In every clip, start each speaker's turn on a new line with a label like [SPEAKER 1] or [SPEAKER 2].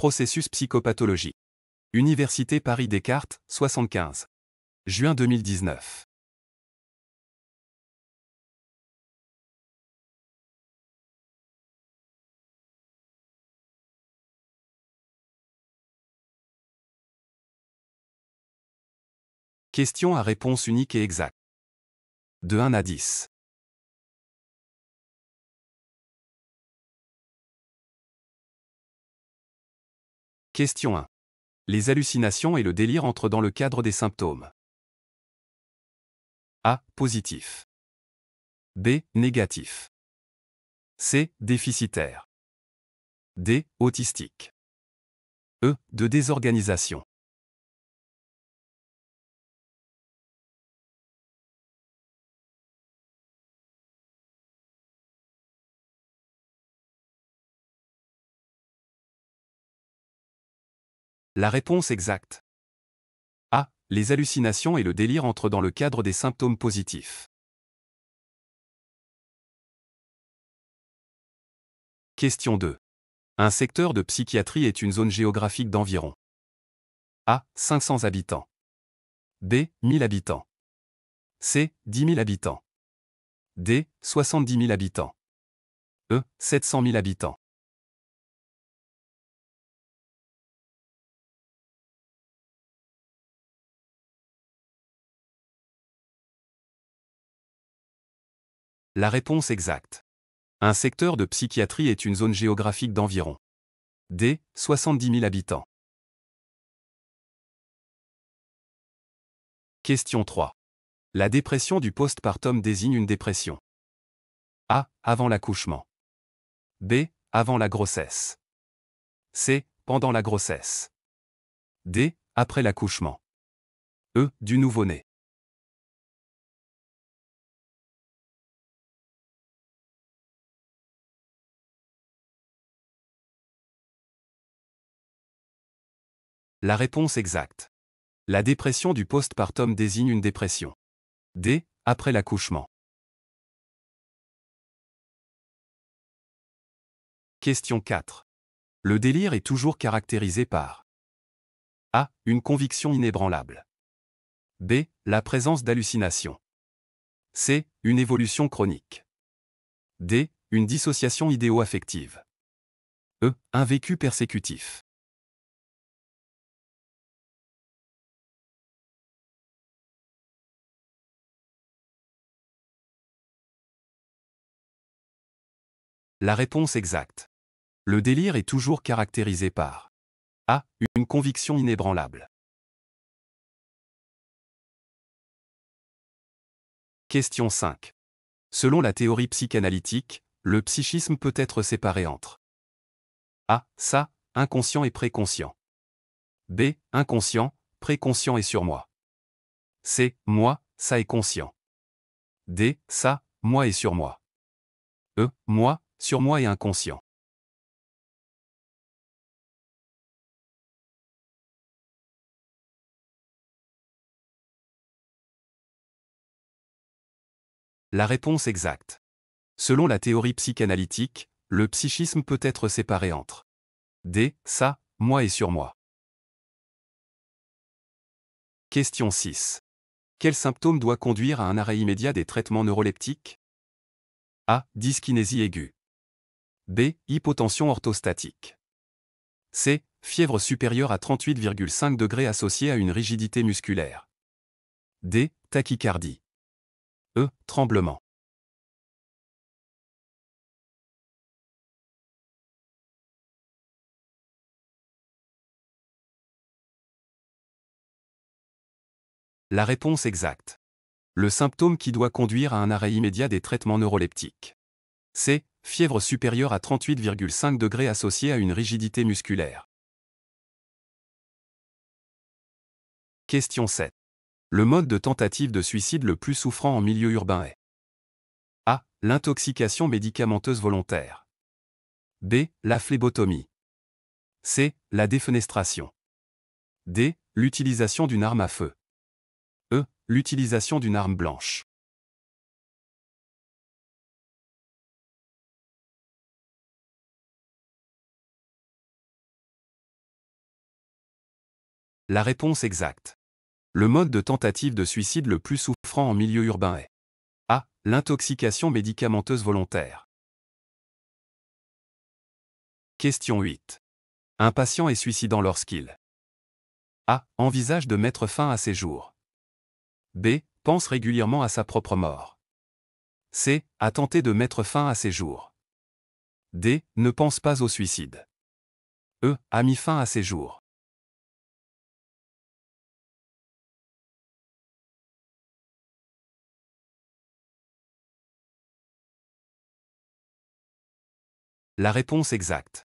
[SPEAKER 1] Processus psychopathologique. Université Paris Descartes, 75. Juin 2019. Question à réponse unique et exacte. De 1 à 10. Question 1. Les hallucinations et le délire entrent dans le cadre des symptômes. A. Positif. B. Négatif. C. Déficitaire. D. Autistique. E. De désorganisation. La réponse exacte. A. Les hallucinations et le délire entrent dans le cadre des symptômes positifs. Question 2. Un secteur de psychiatrie est une zone géographique d'environ A. 500 habitants. B. 1000 habitants. C. 10 000 habitants. D. 70 000 habitants. E. 700 000 habitants. La réponse exacte. Un secteur de psychiatrie est une zone géographique d'environ D. 70 000 habitants. Question 3. La dépression du postpartum désigne une dépression. A. Avant l'accouchement. B. Avant la grossesse. C. Pendant la grossesse. D. Après l'accouchement. E. Du nouveau-né. La réponse exacte. La dépression du postpartum désigne une dépression. D. Après l'accouchement. Question 4. Le délire est toujours caractérisé par A. Une conviction inébranlable. B. La présence d'hallucinations. C. Une évolution chronique. D. Une dissociation idéo-affective. E. Un vécu persécutif. La réponse exacte. Le délire est toujours caractérisé par A. Une conviction inébranlable. Question 5. Selon la théorie psychanalytique, le psychisme peut être séparé entre A. Ça, inconscient et préconscient. B. Inconscient, préconscient et surmoi. C. Moi, ça et conscient. D. Ça, moi et surmoi. E. Moi, surmoi et inconscient. La réponse exacte. Selon la théorie psychanalytique, le psychisme peut être séparé entre D. Ça, moi et surmoi. Question 6. Quel symptôme doit conduire à un arrêt immédiat des traitements neuroleptiques? A. Dyskinésie aiguë. B. Hypotension orthostatique. C. Fièvre supérieure à 38,5 degrés associée à une rigidité musculaire. D. Tachycardie. E. Tremblement. La réponse exacte. Le symptôme qui doit conduire à un arrêt immédiat des traitements neuroleptiques. C. Fièvre supérieure à 38,5 degrés associée à une rigidité musculaire. Question 7. Le mode de tentative de suicide le plus souffrant en milieu urbain est A. L'intoxication médicamenteuse volontaire. B. La phlébotomie. C. La défenestration. D. L'utilisation d'une arme à feu. E. L'utilisation d'une arme blanche. La réponse exacte. Le mode de tentative de suicide le plus souffrant en milieu urbain est A. L'intoxication médicamenteuse volontaire. Question 8. Un patient est suicidant lorsqu'il A. Envisage de mettre fin à ses jours. B. Pense régulièrement à sa propre mort. C. A tenté de mettre fin à ses jours. D. Ne pense pas au suicide. E. A mis fin à ses jours. La réponse exacte.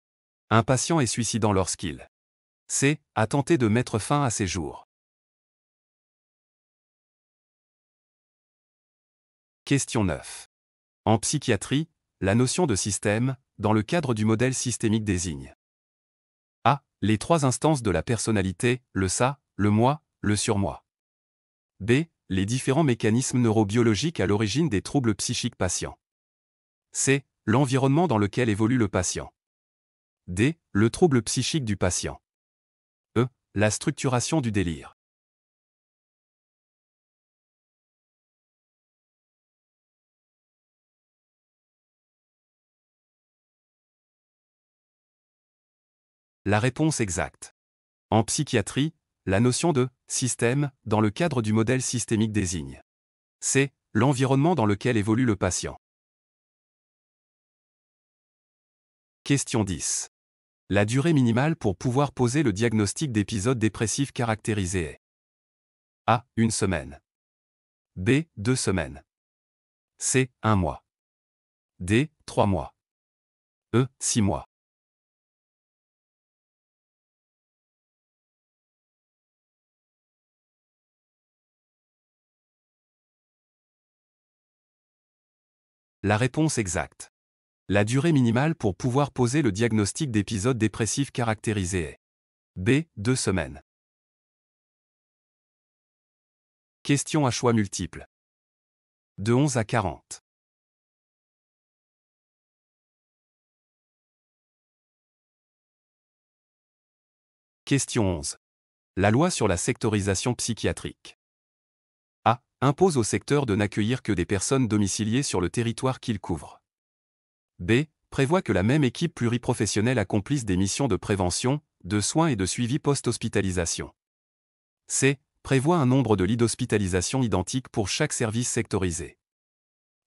[SPEAKER 1] Un patient est suicidant lorsqu'il C. A tenté de mettre fin à ses jours. Question 9. En psychiatrie, la notion de système, dans le cadre du modèle systémique désigne A. Les trois instances de la personnalité, le ça, le moi, le surmoi. B. Les différents mécanismes neurobiologiques à l'origine des troubles psychiques patients. C. L'environnement dans lequel évolue le patient. D. Le trouble psychique du patient. E. La structuration du délire. La réponse exacte. En psychiatrie, la notion de système, dans le cadre du modèle systémique désigne C. L'environnement dans lequel évolue le patient. Question 10. La durée minimale pour pouvoir poser le diagnostic d'épisode dépressif caractérisé est A. 1 semaine. B. 2 semaines. C. 1 mois. D. 3 mois. E. 6 mois. La réponse exacte. La durée minimale pour pouvoir poser le diagnostic d'épisode dépressif caractérisé est B. 2 semaines. Question à choix multiples. De 11 à 40. Question 11. La loi sur la sectorisation psychiatrique. A. Impose au secteur de n'accueillir que des personnes domiciliées sur le territoire qu'il couvre. B. Prévoit que la même équipe pluriprofessionnelle accomplisse des missions de prévention, de soins et de suivi post-hospitalisation. C. Prévoit un nombre de lits d'hospitalisation identique pour chaque service sectorisé.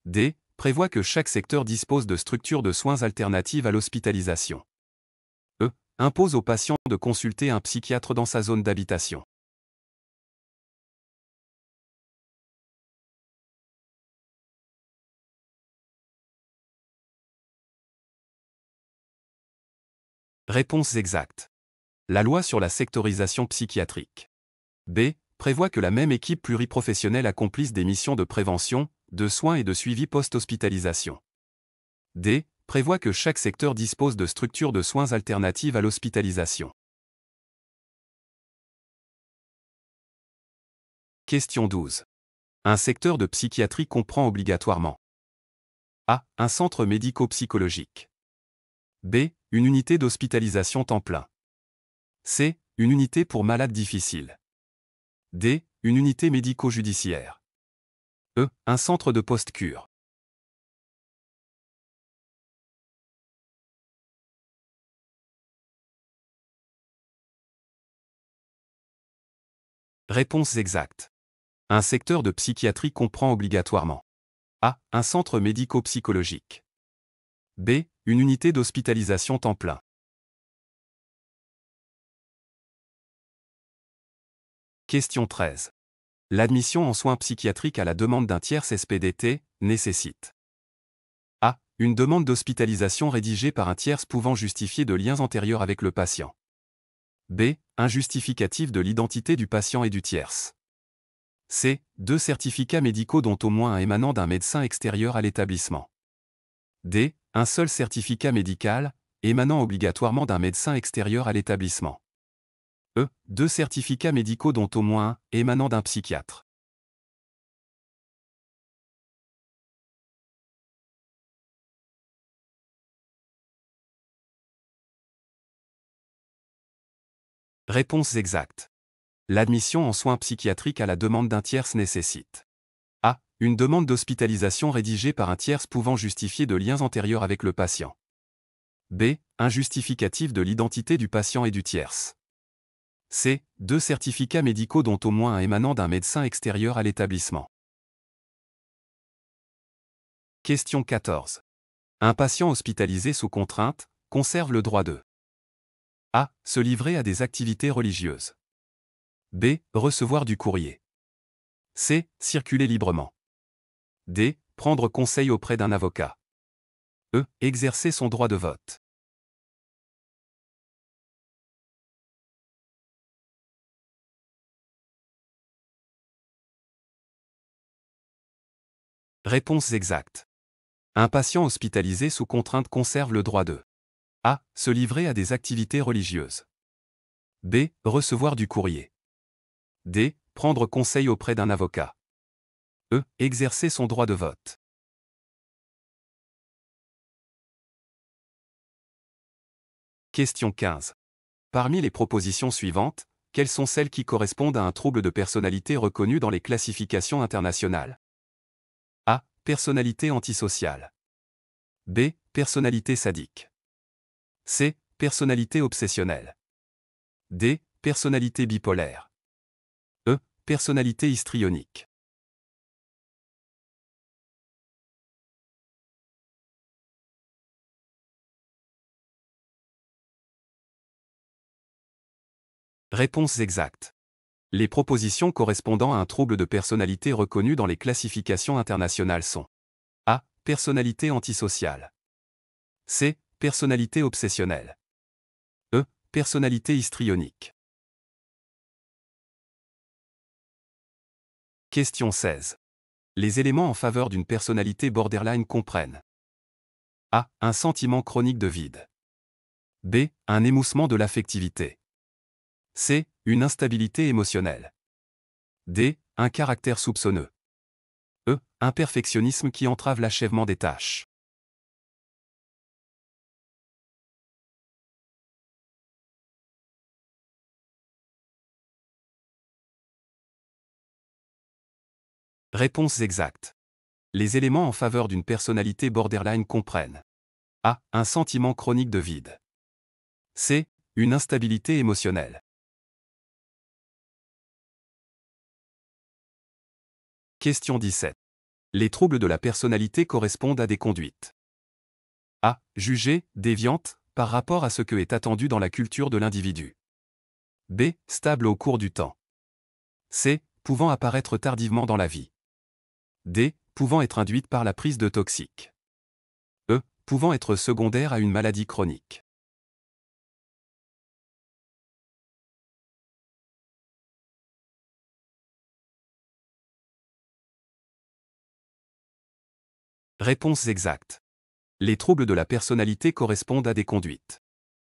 [SPEAKER 1] D. Prévoit que chaque secteur dispose de structures de soins alternatives à l'hospitalisation. E. Impose aux patients de consulter un psychiatre dans sa zone d'habitation. Réponse exacte. La loi sur la sectorisation psychiatrique. B. Prévoit que la même équipe pluriprofessionnelle accomplisse des missions de prévention, de soins et de suivi post-hospitalisation. D. Prévoit que chaque secteur dispose de structures de soins alternatives à l'hospitalisation. Question 12. Un secteur de psychiatrie comprend obligatoirement A. Un centre médico-psychologique. B. Une unité d'hospitalisation temps plein. C. Une unité pour malades difficiles. D. Une unité médico-judiciaire. E. Un centre de post-cure. Réponse exacte. Un secteur de psychiatrie comprend obligatoirement A. Un centre médico-psychologique. B. Une unité d'hospitalisation temps plein. Question 13. L'admission en soins psychiatriques à la demande d'un tiers SPDT nécessite A. Une demande d'hospitalisation rédigée par un tiers pouvant justifier de liens antérieurs avec le patient. B. Un justificatif de l'identité du patient et du tierce. C. Deux certificats médicaux dont au moins un émanant d'un médecin extérieur à l'établissement. D. Un seul certificat médical, émanant obligatoirement d'un médecin extérieur à l'établissement. E. Deux certificats médicaux dont au moins un émanant d'un psychiatre. Réponse exacte. L'admission en soins psychiatriques à la demande d'un tierce nécessite a. Une demande d'hospitalisation rédigée par un tierce pouvant justifier de liens antérieurs avec le patient. B. Un justificatif de l'identité du patient et du tierce. C. Deux certificats médicaux dont au moins un émanant d'un médecin extérieur à l'établissement. Question 14. Un patient hospitalisé sous contrainte conserve le droit de a. Se livrer à des activités religieuses. B. Recevoir du courrier. C. Circuler librement. D. Prendre conseil auprès d'un avocat. E. Exercer son droit de vote. Réponse exacte. Un patient hospitalisé sous contrainte conserve le droit de a. Se livrer à des activités religieuses. B. Recevoir du courrier. D. Prendre conseil auprès d'un avocat. E. Exercer son droit de vote. Question 15. Parmi les propositions suivantes, quelles sont celles qui correspondent à un trouble de personnalité reconnu dans les classifications internationales? A. Personnalité antisociale. B. Personnalité sadique. C. Personnalité obsessionnelle. D. Personnalité bipolaire. E. Personnalité histrionique. Réponse exacte. Les propositions correspondant à un trouble de personnalité reconnu dans les classifications internationales sont A. Personnalité antisociale. C. Personnalité obsessionnelle. E. Personnalité histrionique. Question 16. Les éléments en faveur d'une personnalité borderline comprennent A. Un sentiment chronique de vide. B. Un émoussement de l'affectivité. C. Une instabilité émotionnelle. D. Un caractère soupçonneux. E. Un perfectionnisme qui entrave l'achèvement des tâches. Réponse exacte. Les éléments en faveur d'une personnalité borderline comprennent A. Un sentiment chronique de vide. C. Une instabilité émotionnelle. Question 17. Les troubles de la personnalité correspondent à des conduites A. Jugées, déviantes, par rapport à ce que est attendu dans la culture de l'individu. B. Stable au cours du temps. C. Pouvant apparaître tardivement dans la vie. D. Pouvant être induite par la prise de toxiques. E. Pouvant être secondaire à une maladie chronique. Réponse exacte. Les troubles de la personnalité correspondent à des conduites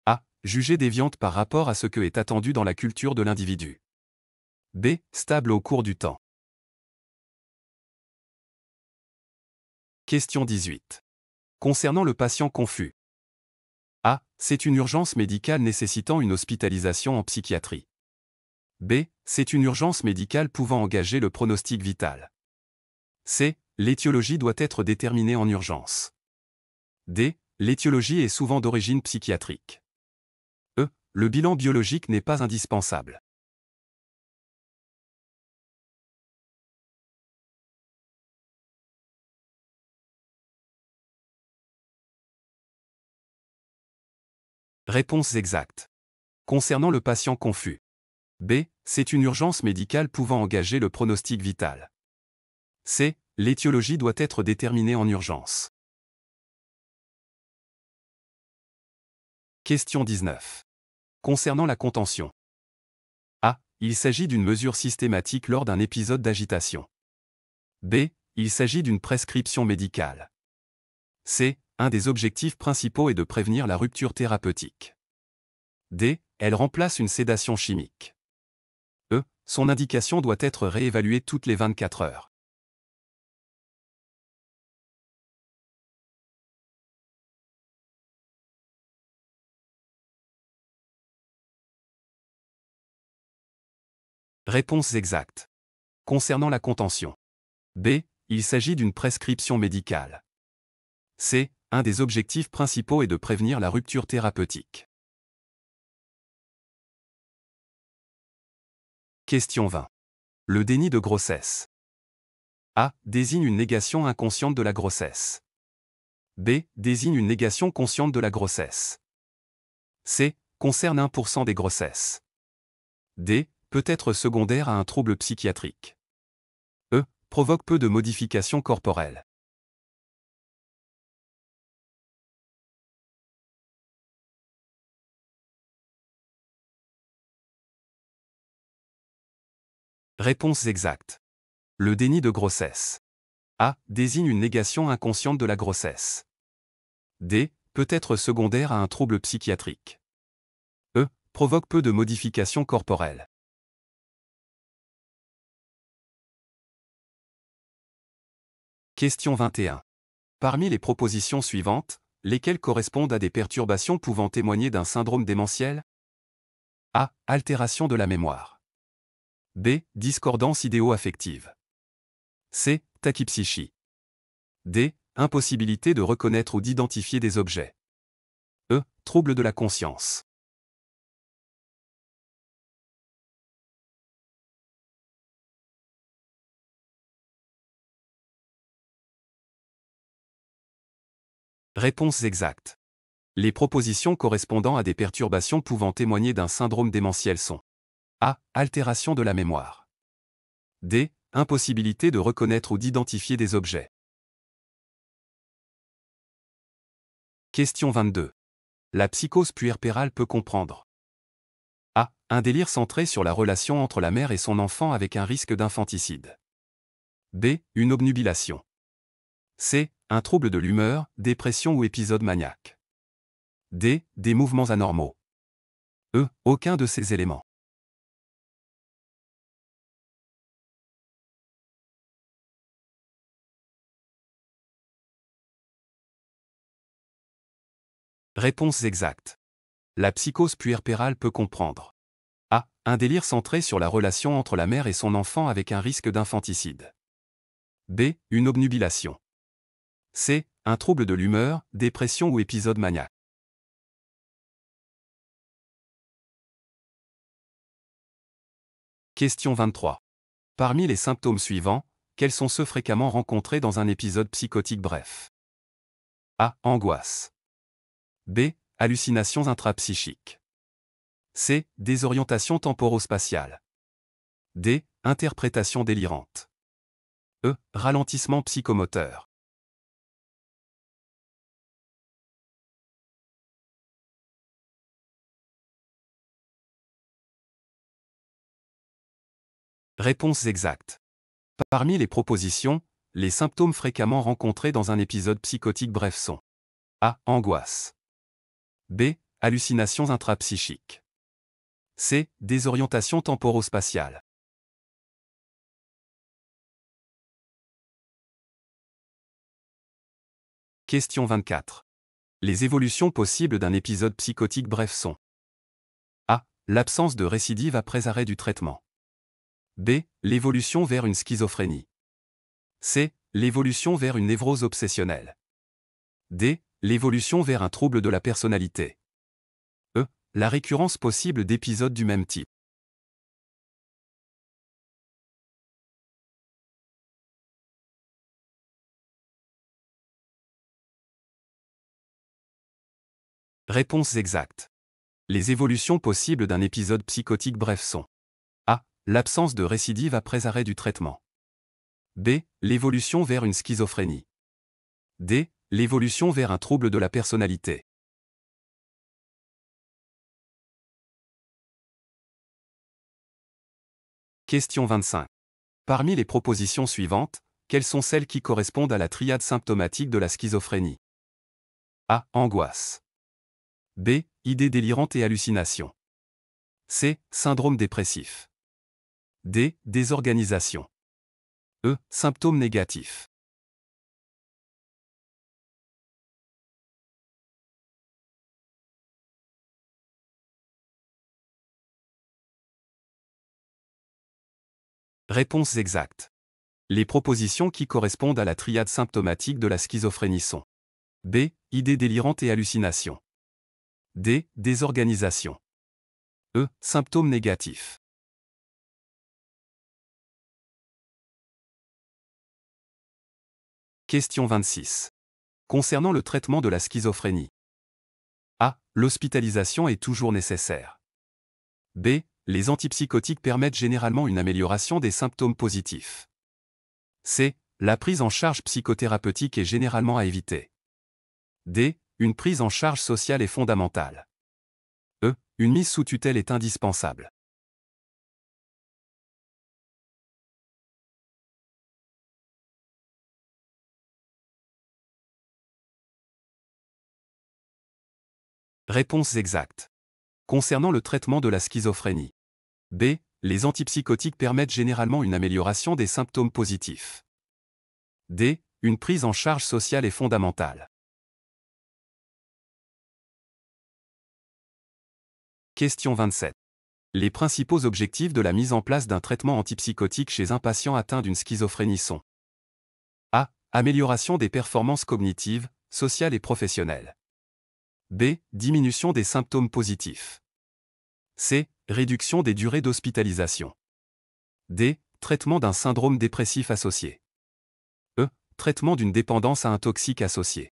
[SPEAKER 1] A. Jugées déviantes par rapport à ce que est attendu dans la culture de l'individu. B. Stable au cours du temps. Question 18. Concernant le patient confus. A. C'est une urgence médicale nécessitant une hospitalisation en psychiatrie. B. C'est une urgence médicale pouvant engager le pronostic vital. C. L'étiologie doit être déterminée en urgence. D. L'étiologie est souvent d'origine psychiatrique. E. Le bilan biologique n'est pas indispensable. Réponse exacte. Concernant le patient confus. B. C'est une urgence médicale pouvant engager le pronostic vital. C. L'étiologie doit être déterminée en urgence. Question 19. Concernant la contention. A. Il s'agit d'une mesure systématique lors d'un épisode d'agitation. B. Il s'agit d'une prescription médicale. C. Un des objectifs principaux est de prévenir la rupture thérapeutique. D. Elle remplace une sédation chimique. E. Son indication doit être réévaluée toutes les 24 heures. Réponses exactes. Concernant la contention. B. Il s'agit d'une prescription médicale. C. Un des objectifs principaux est de prévenir la rupture thérapeutique. Question 20. Le déni de grossesse. A. Désigne une négation inconsciente de la grossesse. B. Désigne une négation consciente de la grossesse. C. Concerne 1% des grossesses. D. Peut être secondaire à un trouble psychiatrique. E. Provoque peu de modifications corporelles. Réponses exactes. Le déni de grossesse. A. Désigne une négation inconsciente de la grossesse. D. Peut être secondaire à un trouble psychiatrique. E. Provoque peu de modifications corporelles. Question 21. Parmi les propositions suivantes, lesquelles correspondent à des perturbations pouvant témoigner d'un syndrome démentiel? A. Altération de la mémoire. B. Discordance idéo-affective. C. Tachypsychie. D. Impossibilité de reconnaître ou d'identifier des objets. E. Trouble de la conscience. Réponses exactes. Les propositions correspondant à des perturbations pouvant témoigner d'un syndrome démentiel sont A. Altération de la mémoire. D. Impossibilité de reconnaître ou d'identifier des objets. Question 22. La psychose puerpérale peut comprendre A. Un délire centré sur la relation entre la mère et son enfant avec un risque d'infanticide. B. Une obnubilation. C. Un trouble de l'humeur, dépression ou épisode maniaque. D. Des mouvements anormaux. E. Aucun de ces éléments. Réponses exactes. La psychose puerpérale peut comprendre A. Un délire centré sur la relation entre la mère et son enfant avec un risque d'infanticide. B. Une obnubilation. C. Un trouble de l'humeur, dépression ou épisode maniaque. Question 23. Parmi les symptômes suivants, quels sont ceux fréquemment rencontrés dans un épisode psychotique bref? A. Angoisse. B. Hallucinations intrapsychiques. C. Désorientation temporo-spatiale. D. Interprétation délirante. E. Ralentissement psychomoteur. Réponses exactes. Parmi les propositions, les symptômes fréquemment rencontrés dans un épisode psychotique bref sont A. Angoisse. B. Hallucinations intrapsychiques. C. Désorientation temporo-spatiale. Question 24. Les évolutions possibles d'un épisode psychotique bref sont A. L'absence de récidive après arrêt du traitement. B. L'évolution vers une schizophrénie. C. L'évolution vers une névrose obsessionnelle. D. L'évolution vers un trouble de la personnalité. E. La récurrence possible d'épisodes du même type. Réponses exactes. Les évolutions possibles d'un épisode psychotique bref sont A. L'absence de récidive après arrêt du traitement. B. L'évolution vers une schizophrénie. D. L'évolution vers un trouble de la personnalité. Question 25. Parmi les propositions suivantes, quelles sont celles qui correspondent à la triade symptomatique de la schizophrénie? A. Angoisse. B. Idées délirantes et hallucinations. C. Syndrome dépressif. D. Désorganisation. E. Symptômes négatifs. Réponses exactes. Les propositions qui correspondent à la triade symptomatique de la schizophrénie sont B. Idées délirantes et hallucinations. D. Désorganisation. E. Symptômes négatifs. Question 26. Concernant le traitement de la schizophrénie. A. L'hospitalisation est toujours nécessaire. B. Les antipsychotiques permettent généralement une amélioration des symptômes positifs. C. La prise en charge psychothérapeutique est généralement à éviter. D. Une prise en charge sociale est fondamentale. E. Une mise sous tutelle est indispensable. Réponses exactes. Concernant le traitement de la schizophrénie. B. Les antipsychotiques permettent généralement une amélioration des symptômes positifs. D. Une prise en charge sociale est fondamentale. Question 27. Les principaux objectifs de la mise en place d'un traitement antipsychotique chez un patient atteint d'une schizophrénie sont A. Amélioration des performances cognitives, sociales et professionnelles. B. Diminution des symptômes positifs. C. Réduction des durées d'hospitalisation. D. Traitement d'un syndrome dépressif associé. E. Traitement d'une dépendance à un toxique associé.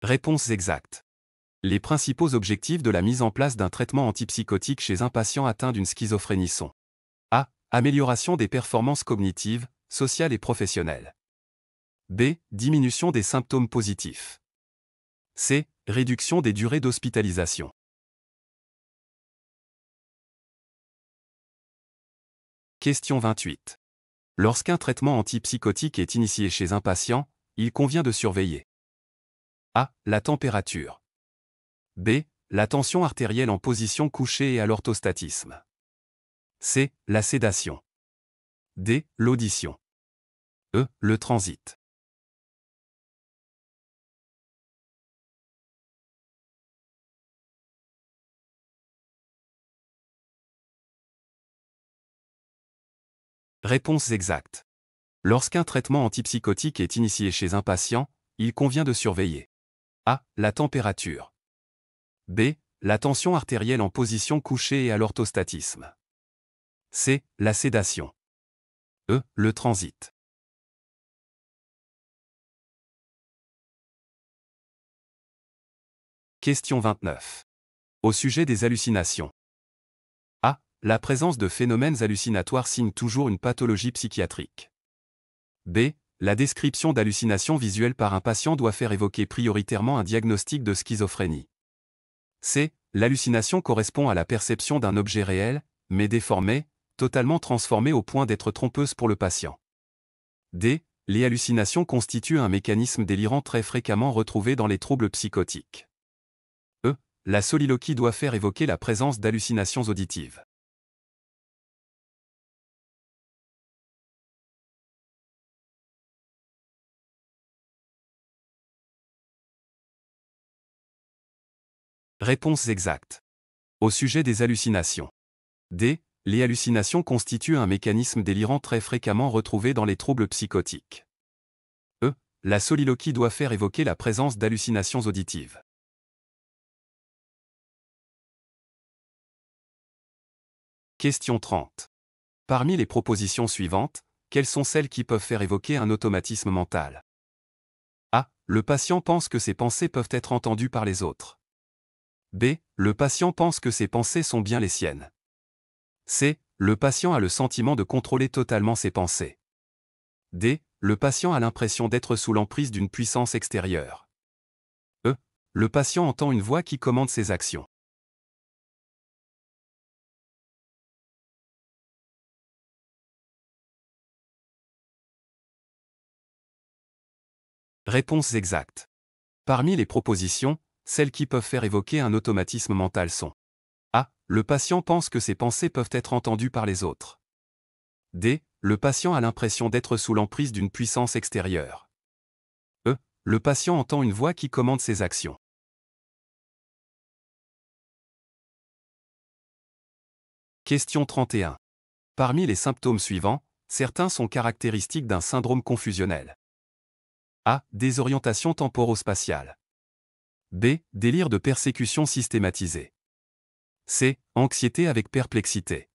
[SPEAKER 1] Réponses exactes. Les principaux objectifs de la mise en place d'un traitement antipsychotique chez un patient atteint d'une schizophrénie sont A. Amélioration des performances cognitives, sociales et professionnelles. B. Diminution des symptômes positifs. C. Réduction des durées d'hospitalisation. Question 28. Lorsqu'un traitement antipsychotique est initié chez un patient, il convient de surveiller A. La température. B. La tension artérielle en position couchée et à l'orthostatisme. C. La sédation. D. L'audition. E. Le transit. Réponses exactes. Lorsqu'un traitement antipsychotique est initié chez un patient, il convient de surveiller A. La température. B. La tension artérielle en position couchée et à l'orthostatisme. C. La sédation. E. Le transit. Question 29. Au sujet des hallucinations. A. La présence de phénomènes hallucinatoires signe toujours une pathologie psychiatrique. B. La description d'hallucinations visuelles par un patient doit faire évoquer prioritairement un diagnostic de schizophrénie. C. L'hallucination correspond à la perception d'un objet réel, mais déformé, totalement transformé au point d'être trompeuse pour le patient. D. Les hallucinations constituent un mécanisme délirant très fréquemment retrouvé dans les troubles psychotiques. E. La soliloquie doit faire évoquer la présence d'hallucinations auditives. Réponses exactes. Au sujet des hallucinations. D. Les hallucinations constituent un mécanisme délirant très fréquemment retrouvé dans les troubles psychotiques. E. La soliloquie doit faire évoquer la présence d'hallucinations auditives. Question 30. Parmi les propositions suivantes, quelles sont celles qui peuvent faire évoquer un automatisme mental? A. Le patient pense que ses pensées peuvent être entendues par les autres. B. Le patient pense que ses pensées sont bien les siennes. C. Le patient a le sentiment de contrôler totalement ses pensées. D. Le patient a l'impression d'être sous l'emprise d'une puissance extérieure. E. Le patient entend une voix qui commande ses actions. Réponses exactes. Parmi les propositions, celles qui peuvent faire évoquer un automatisme mental sont A. Le patient pense que ses pensées peuvent être entendues par les autres. D. Le patient a l'impression d'être sous l'emprise d'une puissance extérieure. le patient entend une voix qui commande ses actions. Question 31. Parmi les symptômes suivants, certains sont caractéristiques d'un syndrome confusionnel. A. Désorientation temporo-spatiale. B. Délire de persécution systématisé. C. Anxiété avec perplexité.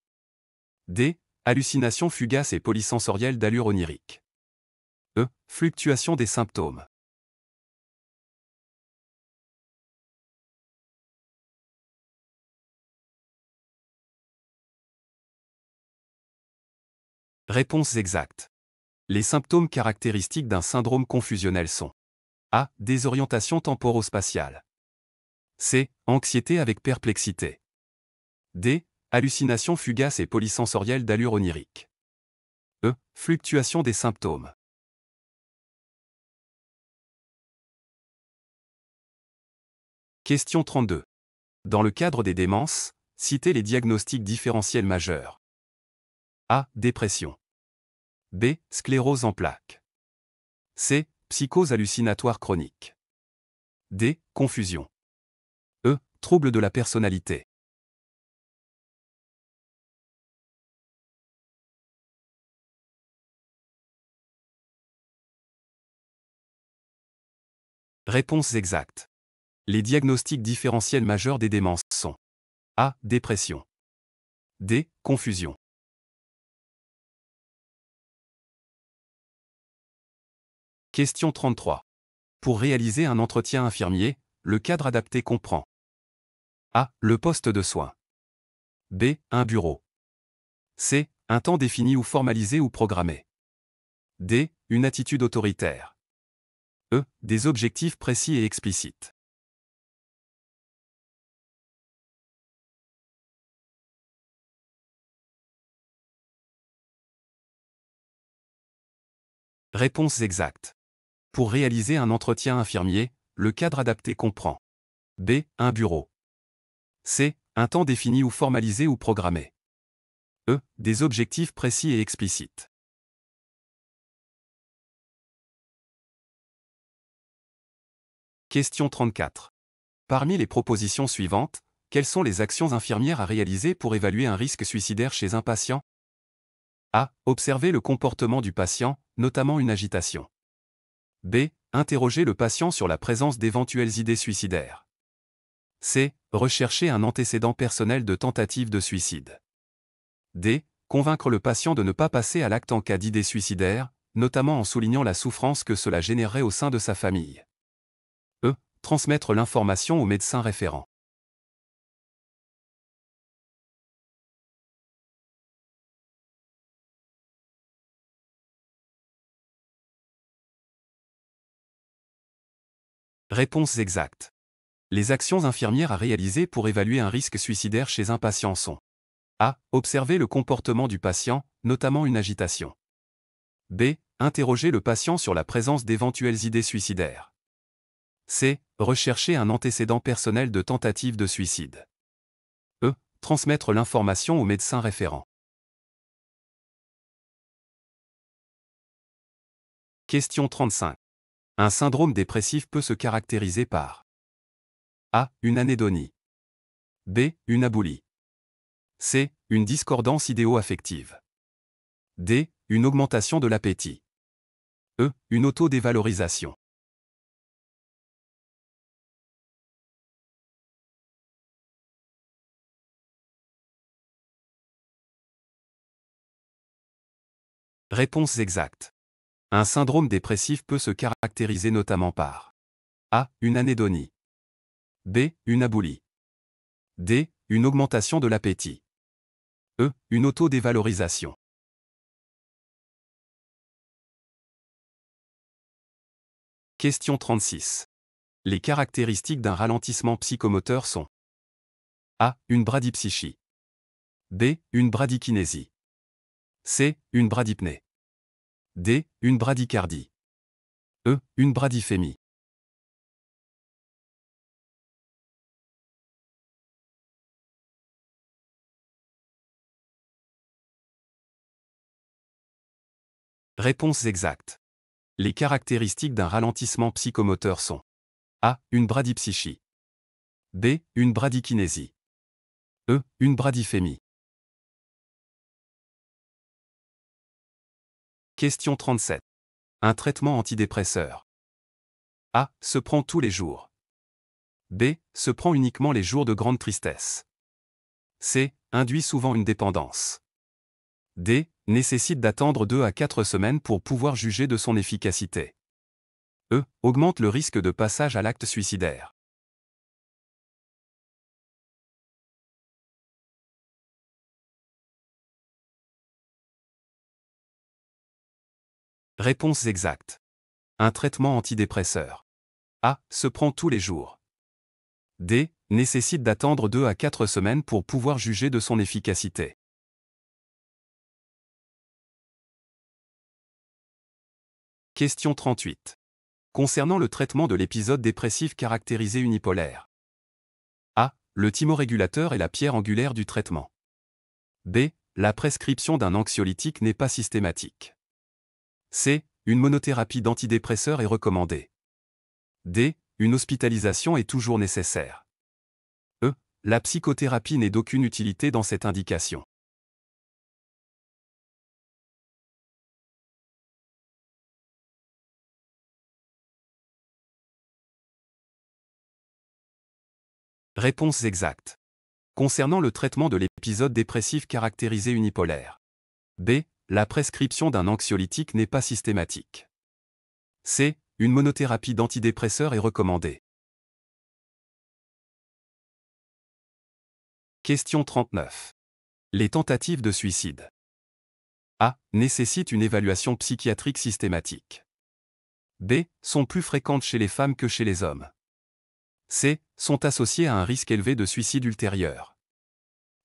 [SPEAKER 1] D. Hallucination fugace et polysensorielle d'allure onirique. E. Fluctuation des symptômes. Réponses exactes. Les symptômes caractéristiques d'un syndrome confusionnel sont A. Désorientation temporo-spatiale. C. Anxiété avec perplexité. D. Hallucination fugace et polysensorielle d'allure onirique. E. Fluctuation des symptômes. Question 32. Dans le cadre des démences, citez les diagnostics différentiels majeurs. A. Dépression. B. Sclérose en plaques. C. Psychose hallucinatoire chronique. D. Confusion. E. Trouble de la personnalité. Réponses exactes. Les diagnostics différentiels majeurs des démences sont A. Dépression. D. Confusion. Question 33. Pour réaliser un entretien infirmier, le cadre adapté comprend A. Le poste de soins. B. Un bureau. C. Un temps défini ou formalisé ou programmé. D. Une attitude autoritaire. E. Des objectifs précis et explicites. Réponses exactes. Pour réaliser un entretien infirmier, le cadre adapté comprend B. Un bureau. C. Un temps défini ou formalisé ou programmé. E. Des objectifs précis et explicites. Question 34. Parmi les propositions suivantes, quelles sont les actions infirmières à réaliser pour évaluer un risque suicidaire chez un patient? A. Observer le comportement du patient, notamment une agitation. B. Interroger le patient sur la présence d'éventuelles idées suicidaires. C. Rechercher un antécédent personnel de tentative de suicide. D. Convaincre le patient de ne pas passer à l'acte en cas d'idée suicidaire, notamment en soulignant la souffrance que cela générerait au sein de sa famille. E. Transmettre l'information au médecin référent. Réponses exactes. Les actions infirmières à réaliser pour évaluer un risque suicidaire chez un patient sont A. Observer le comportement du patient, notamment une agitation. B. Interroger le patient sur la présence d'éventuelles idées suicidaires. C. Rechercher un antécédent personnel de tentative de suicide. E. Transmettre l'information au médecin référent. Question 35. Un syndrome dépressif peut se caractériser par A. Une anédonie. B. Une aboulie. C. Une discordance idéo-affective. D. Une augmentation de l'appétit. E. Une autodévalorisation. Réponses exactes. Un syndrome dépressif peut se caractériser notamment par A. Une anédonie. B. Une aboulie. D. Une augmentation de l'appétit. E. Une autodévalorisation. Question 36. Les caractéristiques d'un ralentissement psychomoteur sont A. Une bradypsychie. B. Une bradykinésie. C. Une bradypnée. D. Une bradycardie. E. Une bradyphémie. Réponses exactes. Les caractéristiques d'un ralentissement psychomoteur sont A. Une bradypsychie. B. Une bradykinésie. E. Une bradyphémie. Question 37. Un traitement antidépresseur. A. Se prend tous les jours. B. Se prend uniquement les jours de grande tristesse. C. Induit souvent une dépendance. D. Nécessite d'attendre 2 à 4 semaines pour pouvoir juger de son efficacité. E. Augmente le risque de passage à l'acte suicidaire. Réponse exacte. Un traitement antidépresseur. A. Se prend tous les jours. D. Nécessite d'attendre 2 à 4 semaines pour pouvoir juger de son efficacité. Question 38. Concernant le traitement de l'épisode dépressif caractérisé unipolaire. A. Le thymorégulateur est la pierre angulaire du traitement. B. La prescription d'un anxiolytique n'est pas systématique. C. Une monothérapie d'antidépresseurs est recommandée. D. Une hospitalisation est toujours nécessaire. E. La psychothérapie n'est d'aucune utilité dans cette indication. Réponse exacte. Concernant le traitement de l'épisode dépressif caractérisé unipolaire. B. La prescription d'un anxiolytique n'est pas systématique. C. Une monothérapie d'antidépresseurs est recommandée. Question 39. Les tentatives de suicide. A. Nécessitent une évaluation psychiatrique systématique. B. Sont plus fréquentes chez les femmes que chez les hommes. C. Sont associées à un risque élevé de suicide ultérieur.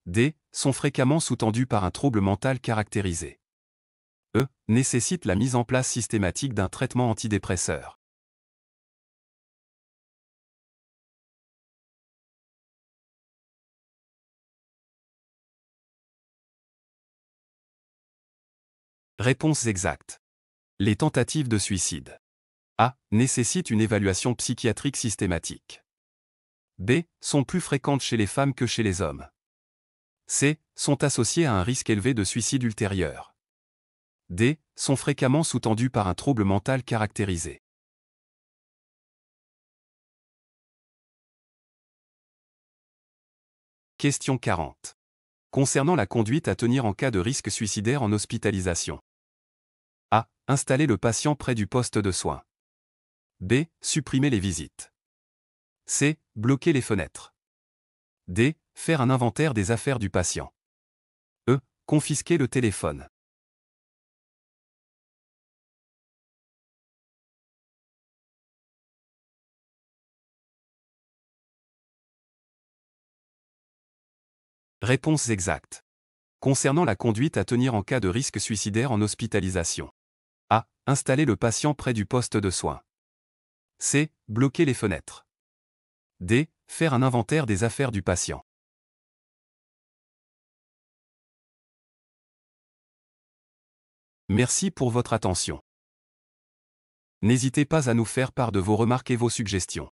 [SPEAKER 1] D. Sont fréquemment sous-tendues par un trouble mental caractérisé. E. Nécessitent la mise en place systématique d'un traitement antidépresseur. Réponse exacte. Les tentatives de suicide. A. Nécessitent une évaluation psychiatrique systématique. B. Sont plus fréquentes chez les femmes que chez les hommes. C. Sont associées à un risque élevé de suicide ultérieur. D. Sont fréquemment sous-tendues par un trouble mental caractérisé. Question 40. Concernant la conduite à tenir en cas de risque suicidaire en hospitalisation. A. Installer le patient près du poste de soins. B. Supprimer les visites. C. Bloquer les fenêtres. D. Faire un inventaire des affaires du patient. E. Confisquer le téléphone. Réponse exacte. Concernant la conduite à tenir en cas de risque suicidaire en hospitalisation. A. Installer le patient près du poste de soins. C. Bloquer les fenêtres. D. Faire un inventaire des affaires du patient. Merci pour votre attention. N'hésitez pas à nous faire part de vos remarques et vos suggestions.